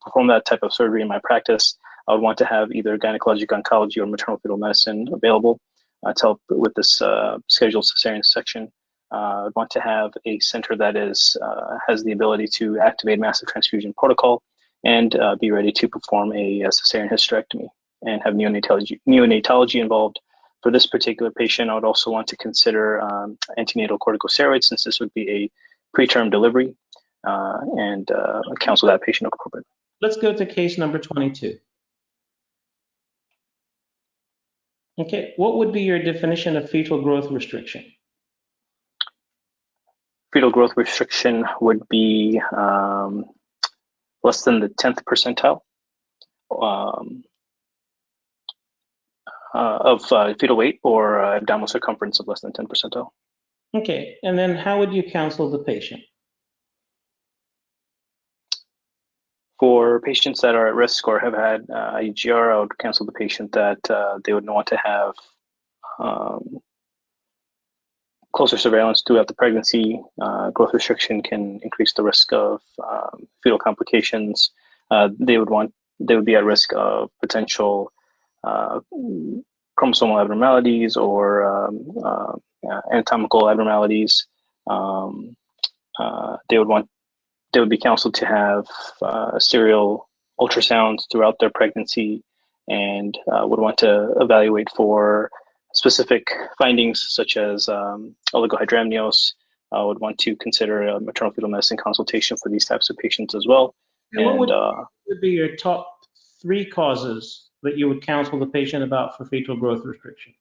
[SPEAKER 7] perform that type of surgery in my practice. I would want to have either gynecologic oncology or maternal fetal medicine available to help with this scheduled cesarean section. I would want to have a center that has the ability to activate massive transfusion protocol and be ready to perform a cesarean hysterectomy and have neonatology involved. For this particular patient, I would also want to consider antenatal corticosteroids, since this would be a preterm delivery, and counsel that patient appropriately.
[SPEAKER 1] Let's go to case number 22. Okay, what would be your definition of fetal growth restriction?
[SPEAKER 7] Fetal growth restriction would be less than the 10th percentile of fetal weight, or abdominal circumference of less than 10 percentile.
[SPEAKER 1] Okay, and then how would you counsel the patient?
[SPEAKER 7] For patients that are at risk or have had IUGR, I would counsel the patient that they would want to have closer surveillance throughout the pregnancy. Growth restriction can increase the risk of fetal complications. They would be at risk of potential chromosomal abnormalities or anatomical abnormalities. They would be counseled to have serial ultrasounds throughout their pregnancy, and would want to evaluate for specific findings such as oligohydramnios. Would want to consider a maternal fetal medicine consultation for these types of patients as well.
[SPEAKER 1] And what would be your top 3 causes that you would counsel the patient about for fetal growth restriction?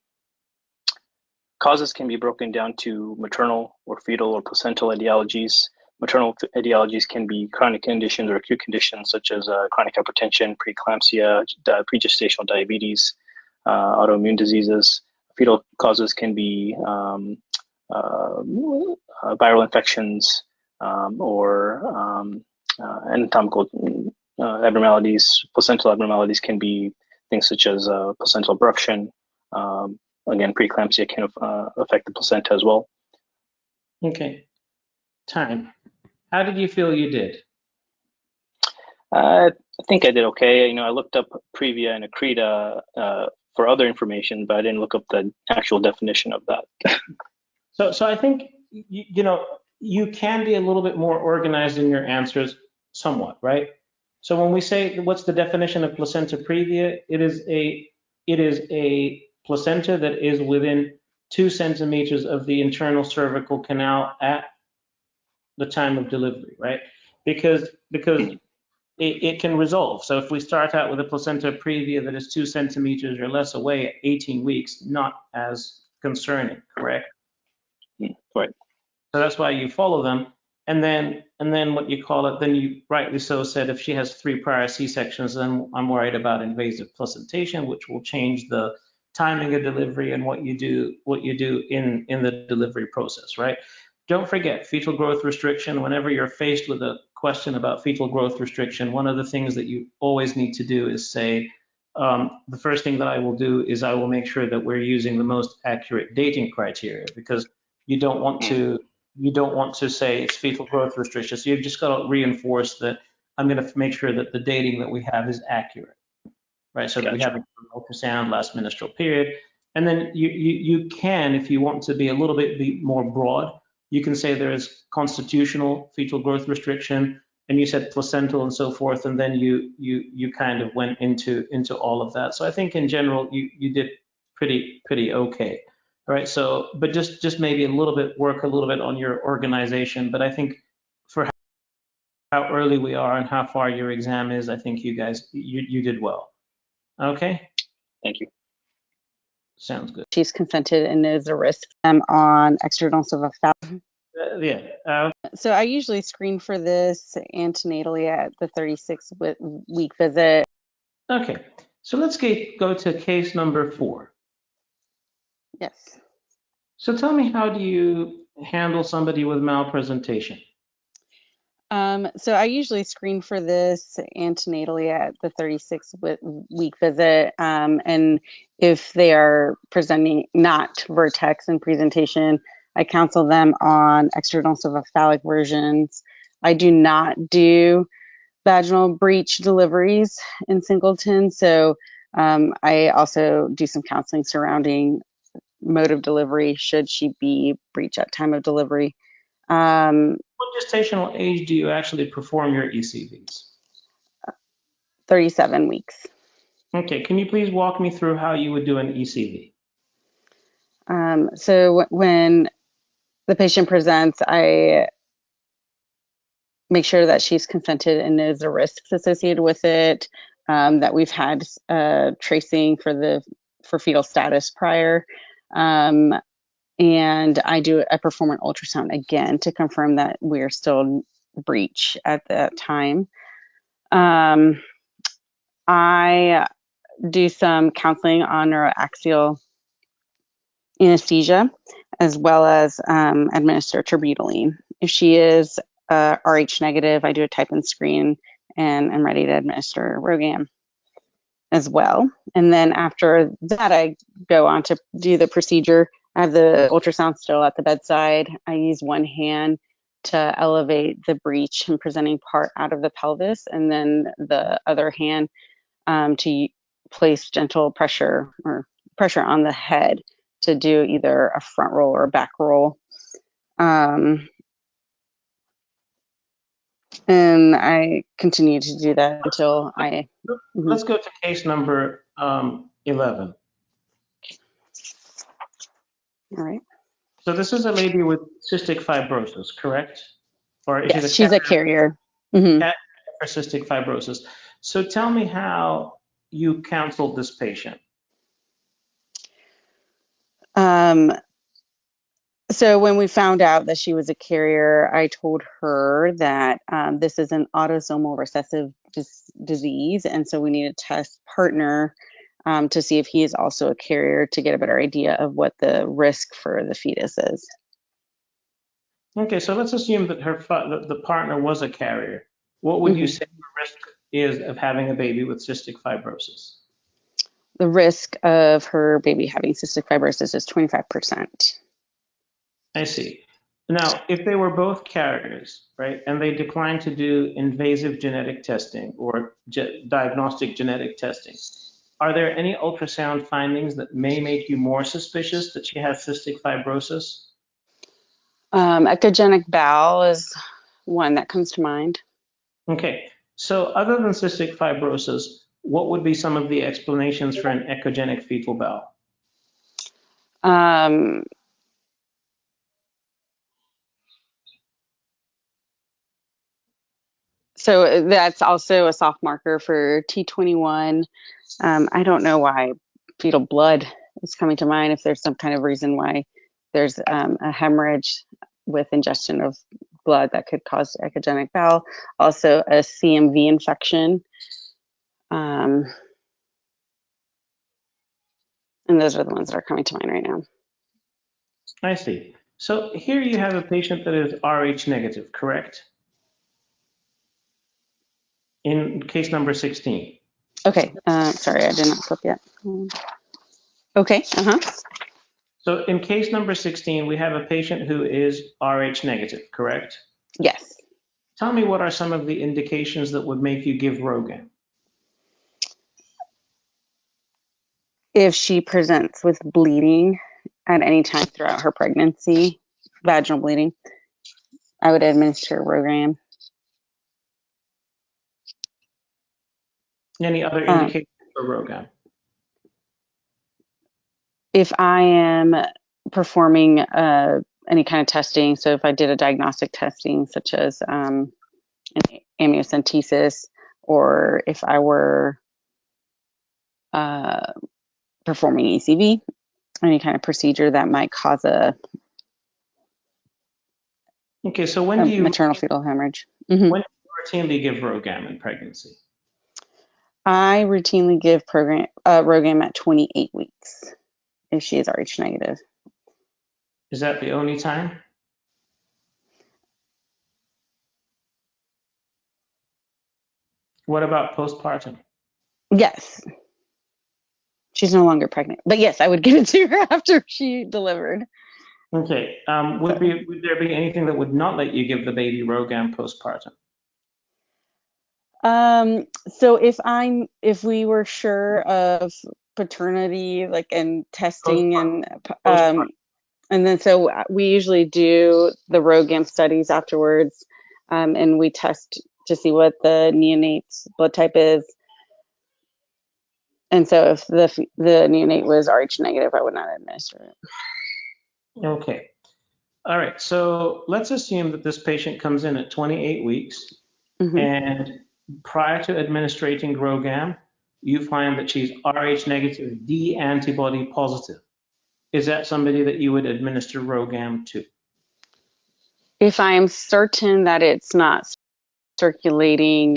[SPEAKER 7] Causes can be broken down to maternal or fetal or placental etiologies. Maternal etiologies can be chronic conditions or acute conditions such as chronic hypertension, preeclampsia, pregestational diabetes, autoimmune diseases. Fetal causes can be viral infections or anatomical abnormalities. Placental abnormalities can be things such as placental abruption. Again, preeclampsia can affect the placenta as well.
[SPEAKER 1] Okay. Time. How did you feel you did?
[SPEAKER 7] I think I did okay. I looked up previa and accreta for other information, but I didn't look up the actual definition of that.
[SPEAKER 1] So I think you can be a little bit more organized in your answers, somewhat, right? So when we say what's the definition of placenta previa, it is a placenta that is within 2 centimeters of the internal cervical canal at the time of delivery, right? Because it can resolve. So if we start out with a placenta previa that is 2 centimeters or less away at 18 weeks, not as concerning, correct?
[SPEAKER 7] Right.
[SPEAKER 1] So that's why you follow them. And then what you call it, then you rightly so said, if she has 3 prior C-sections, then I'm worried about invasive placentation, which will change the timing of delivery and what you do in the delivery process, right? Don't forget fetal growth restriction. Whenever you're faced with a question about fetal growth restriction, one of the things that you always need to do is say, the first thing that I will do is I will make sure that we're using the most accurate dating criteria, because you don't want to say it's fetal growth restriction. So you've just got to reinforce that I'm going to make sure that the dating that we have is accurate, right? So that we have an ultrasound last menstrual period. And then you can, if you want to be a little bit more broad, you can say there is constitutional fetal growth restriction, and you said placental and so forth, and then you kind of went into all of that. So I think in general you did pretty okay. All right, so but just maybe work a little bit on your organization. But I think for how early we are and how far your exam is, I think you guys you did well. Okay,
[SPEAKER 7] Thank you.
[SPEAKER 1] sounds good.
[SPEAKER 8] She's consented and knows the risk on external cephalic. So I usually screen for this antenatally at the 36-week visit.
[SPEAKER 1] Okay, so let's go to case number 4.
[SPEAKER 8] Yes.
[SPEAKER 1] So tell me, how do you handle somebody with malpresentation?
[SPEAKER 8] So I usually screen for this antenatally at the 36-week visit. And if they are presenting not vertex in presentation, I counsel them on external cephalic versions. I do not do vaginal breech deliveries in singleton. So I also do some counseling surrounding mode of delivery should she be breech at time of delivery.
[SPEAKER 1] What gestational age do you actually perform your ECVs?
[SPEAKER 8] 37 weeks.
[SPEAKER 1] Okay, can you please walk me through how you would do an ECV?
[SPEAKER 8] So when the patient presents, I make sure that she's consented and knows the risks associated with it, that we've had tracing for fetal status prior. And I perform an ultrasound again to confirm that we're still breech at that time. I do some counseling on neuroaxial anesthesia, as well as administer terbutaline. If she is Rh negative, I do a type-in screen and I'm ready to administer RhoGAM as well. And then after that, I go on to do the procedure. I have the ultrasound still at the bedside. I use one hand to elevate the breech and presenting part out of the pelvis, and then the other hand to place gentle pressure on the head to do either a front roll or a back roll. And I continue to do that until I...
[SPEAKER 1] Let's go to case number 11.
[SPEAKER 8] All right.
[SPEAKER 1] So this is a lady with cystic fibrosis, correct? Or is
[SPEAKER 8] Yes, she's a carrier.
[SPEAKER 1] For cystic fibrosis. So tell me how you counseled this patient.
[SPEAKER 8] So when we found out that she was a carrier, I told her that this is an autosomal recessive disease, and so we need to test partner to see if he is also a carrier to get a better idea of what the risk for the fetus is.
[SPEAKER 1] Okay, so let's assume that the partner was a carrier. What would you say the risk is of having a baby with cystic fibrosis?
[SPEAKER 8] The risk of her baby having cystic fibrosis is 25%.
[SPEAKER 1] I see. Now, if they were both carriers, right, and they declined to do invasive genetic testing or diagnostic genetic testing, are there any ultrasound findings that may make you more suspicious that she has cystic fibrosis?
[SPEAKER 8] Echogenic bowel is one that comes to mind.
[SPEAKER 1] Okay, so other than cystic fibrosis, what would be some of the explanations for an echogenic fetal bowel?
[SPEAKER 8] So that's also a soft marker for T21. I don't know why fetal blood is coming to mind, if there's some kind of reason why there's a hemorrhage with ingestion of blood that could cause echogenic bowel. Also a CMV infection. And those are the ones that are coming to mind right now.
[SPEAKER 1] I see. So here you have a patient that is Rh negative, correct? In case number 16.
[SPEAKER 8] Okay, sorry, I did not flip yet. Okay,
[SPEAKER 1] So in case number 16, we have a patient who is Rh negative, correct?
[SPEAKER 8] yes.
[SPEAKER 1] Tell me, what are some of the indications that would make you give Rogam?
[SPEAKER 8] If she presents with bleeding at any time throughout her pregnancy, vaginal bleeding, I would administer Rogam.
[SPEAKER 1] Any other indications for Rogam?
[SPEAKER 8] If I am performing any kind of testing, so if I did a diagnostic testing such as an amniocentesis, or if I were performing ECV, any kind of procedure that might cause a
[SPEAKER 1] Okay, so when do you
[SPEAKER 8] maternal fetal hemorrhage.
[SPEAKER 1] when do you routinely give Rogam in pregnancy?
[SPEAKER 8] I routinely give Rogam at 28 weeks if she is Rh negative.
[SPEAKER 1] Is that the only time? What about postpartum?
[SPEAKER 8] Yes. She's no longer pregnant. But yes, I would give it to her after she delivered.
[SPEAKER 1] Okay. Would there be anything that would not let you give the baby Rogam postpartum?
[SPEAKER 8] So if we were sure of paternity, like, and testing and then so we usually do the Rogam studies afterwards, and we test to see what the neonate's blood type is. And so if the neonate was Rh negative, I would not administer it.
[SPEAKER 1] Okay. All right. So let's assume that this patient comes in at 28 weeks, and prior to administrating Rogam, you find that she's Rh negative, D antibody positive. Is that somebody that you would administer Rogam to?
[SPEAKER 8] If I am certain that it's not circulating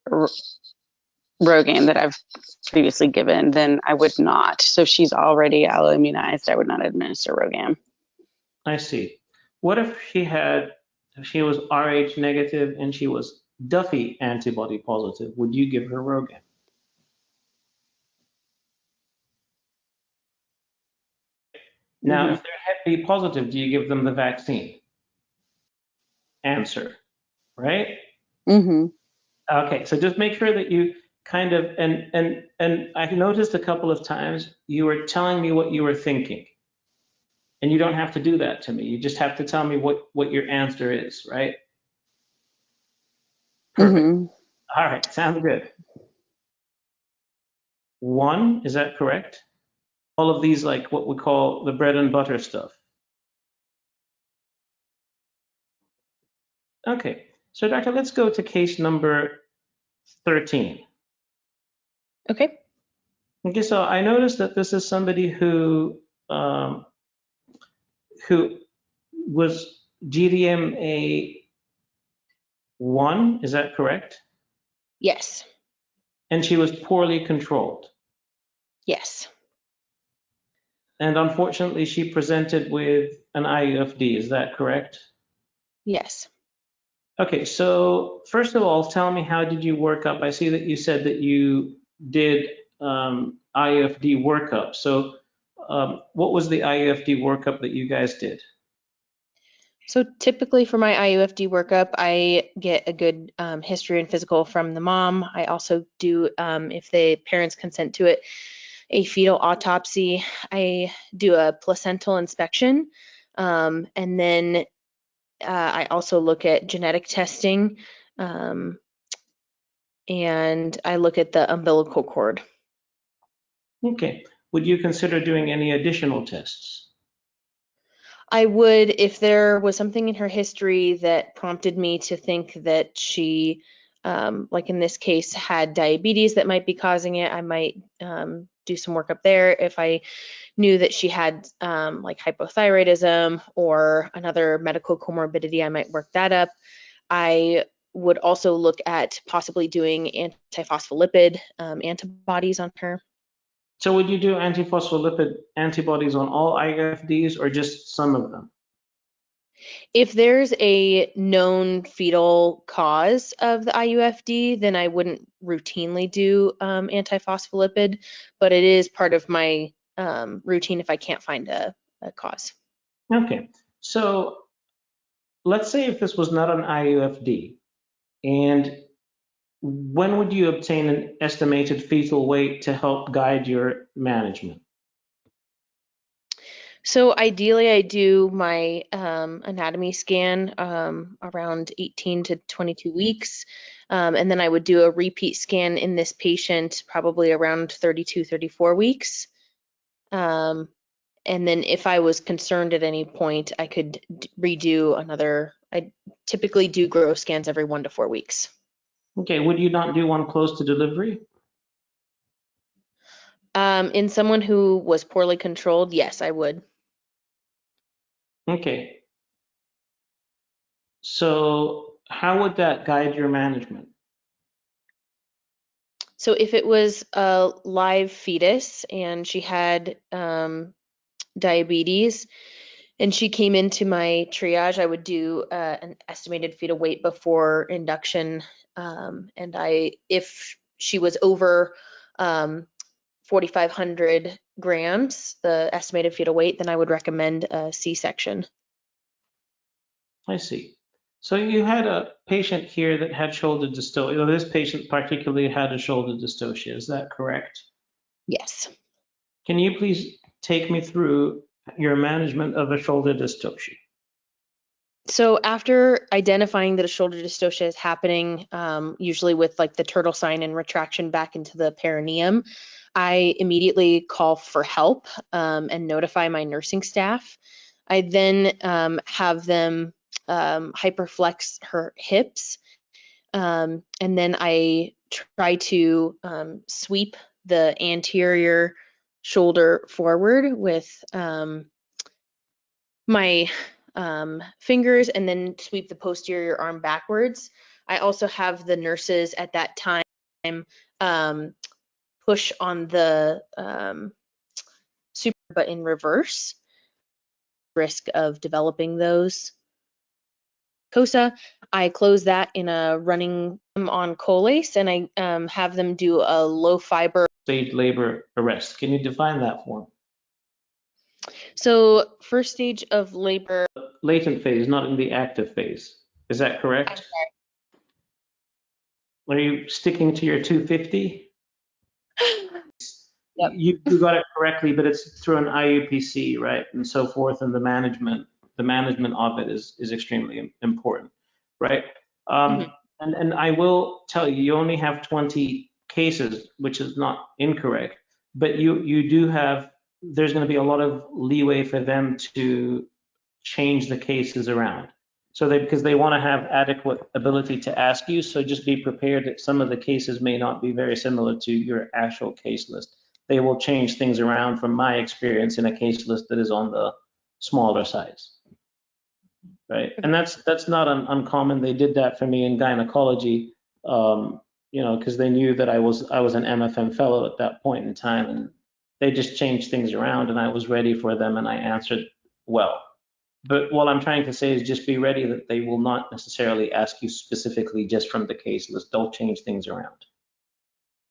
[SPEAKER 8] Rogam that I've previously given, then I would not. So if she's already alloimmunized, I would not administer Rogam.
[SPEAKER 1] I see. What if she was Rh negative and she was Duffy antibody positive? Would you give her Rogam? Now, if they're Hep B positive, do you give them the vaccine? Answer, right? Okay, so just make sure that you kind of, and I've noticed a couple of times you were telling me what you were thinking. And you don't have to do that to me. You just have to tell me what your answer is, right? Perfect. All right, sounds good. 1, is that correct? All of these, like what we call the bread and butter stuff. Okay, so doctor, let's go to case number 13.
[SPEAKER 4] Okay.
[SPEAKER 1] Okay, so I noticed that this is somebody who was GDMA 1, is that correct?
[SPEAKER 2] Yes.
[SPEAKER 1] And she was poorly controlled.
[SPEAKER 2] Yes.
[SPEAKER 1] And unfortunately, she presented with an IUFD, is that correct?
[SPEAKER 2] Yes.
[SPEAKER 1] Okay, so first of all, tell me, how did you work up? I see that you said that you did IUFD workup. So what was the IUFD workup that you guys did?
[SPEAKER 2] So typically for my IUFD workup, I get a good history and physical from the mom. I also do, if the parents consent to it, a fetal autopsy. I do a placental inspection, and then I also look at genetic testing, and I look at the umbilical cord.
[SPEAKER 1] Okay. Would you consider doing any additional tests?
[SPEAKER 2] I would, if there was something in her history that prompted me to think that she, like in this case, had diabetes that might be causing it, I might do some work up there. If I knew that she had like hypothyroidism or another medical comorbidity, I might work that up. I would also look at possibly doing antiphospholipid antibodies on her.
[SPEAKER 1] So would you do antiphospholipid antibodies on all IUFDs or just some of them?
[SPEAKER 2] If there's a known fetal cause of the IUFD, then I wouldn't routinely do antiphospholipid, but it is part of my routine if I can't find a cause.
[SPEAKER 1] Okay, so let's say if this was not an IUFD, and when would you obtain an estimated fetal weight to help guide your management?
[SPEAKER 2] So ideally, I do my anatomy scan around 18 to 22 weeks. And then I would do a repeat scan in this patient probably around 32, 34 weeks. And then if I was concerned at any point, I could redo another. I typically do growth scans every 1 to 4 weeks.
[SPEAKER 1] Okay, would you not do one close to delivery?
[SPEAKER 2] In someone who was poorly controlled, yes, I would.
[SPEAKER 1] Okay. So how would that guide your management?
[SPEAKER 2] So if it was a live fetus and she had diabetes and she came into my triage, I would do an estimated fetal weight before induction. And if she was over 4,500 grams, the estimated fetal weight, then I would recommend a C-section.
[SPEAKER 1] I see. So you had a patient here that had shoulder dystocia. This patient particularly had a shoulder dystocia. Is that correct?
[SPEAKER 2] Yes.
[SPEAKER 1] Can you please take me through your management of a shoulder dystocia?
[SPEAKER 2] So after identifying that a shoulder dystocia is happening, usually with like the turtle sign and retraction back into the perineum, I immediately call for help and notify my nursing staff. I then have them hyperflex her hips, and then I try to sweep the anterior shoulder forward with my fingers and then sweep the posterior arm backwards. I also have the nurses at that time push on the super, but in reverse, risk of developing those COSA. I close that in a running on colace, and I have them do a low fiber
[SPEAKER 1] Stage labor arrest. Can you define that for me?
[SPEAKER 2] So first stage of labor.
[SPEAKER 1] Latent phase, not in the active phase. Is that correct? Are you sticking to your 250?
[SPEAKER 2] Yep.
[SPEAKER 1] You got it correctly, but it's through an IUPC, right? And so forth, and the management of it is extremely important, right? And I will tell you, you only have 20 cases, which is not incorrect, but you do have, there's going to be a lot of leeway for them to change the cases around. So because they want to have adequate ability to ask you, so just be prepared that some of the cases may not be very similar to your actual case list. They will change things around from my experience in a case list that is on the smaller size. Right, and that's not uncommon. They did that for me in gynecology, you know, because they knew that I was an MFM fellow at that point in time, and they just changed things around, and I was ready for them, and I answered well. But what I'm trying to say is just be ready that they will not necessarily ask you specifically just from the case list. They'll change things around.